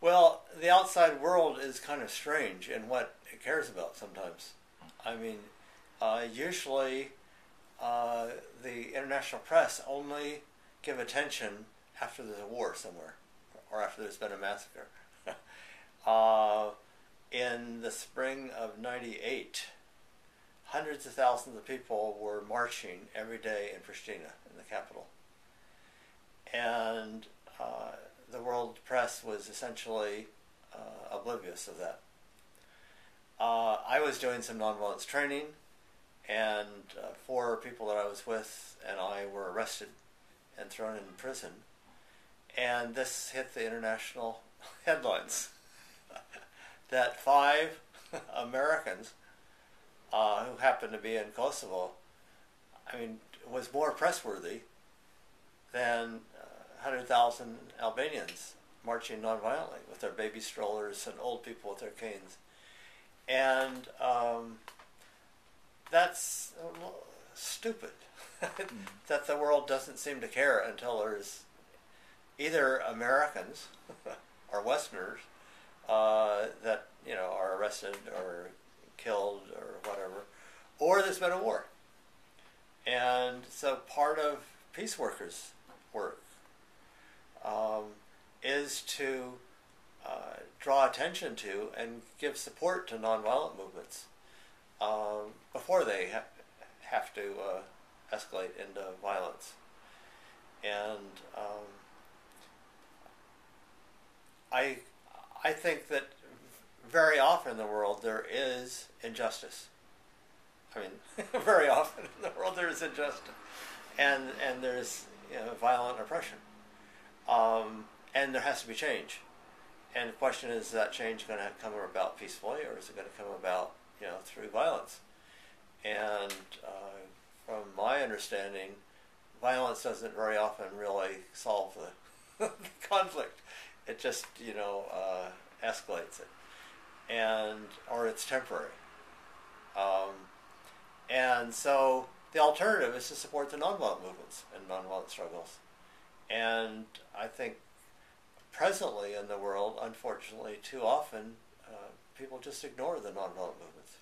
Well, the outside world is kind of strange in what it cares about sometimes. I mean, usually the international press only give attention after there's a war somewhere or after there's been a massacre. uh, in the spring of '98, hundreds of thousands of people were marching every day in Pristina, in the capital. And the world press was essentially oblivious of that. I was doing some nonviolence training, and four people that I was with and I were arrested and thrown in prison. And this hit the international headlines that five Americans who happened to be in Kosovo, I mean, was more press-worthy than 100,000 Albanians marching nonviolently with their baby strollers and old people with their canes. And that's stupid that the world doesn't seem to care until there's either Americans or Westerners that are arrested or killed or whatever, or there's been a war. And so part of peace workers' work is to draw attention to and give support to nonviolent movements before they have to escalate into violence. And I think that very often in the world there is injustice. I mean, very often in the world there is injustice, and there's violent oppression, and there has to be change. And the question is that change going to come about peacefully, or is it going to come about through violence? And from my understanding, violence doesn't very often really solve the conflict. It just escalates it, or it's temporary. And so the alternative is to support the nonviolent movements and nonviolent struggles. And I think presently in the world, unfortunately, too often, people just ignore the nonviolent movements.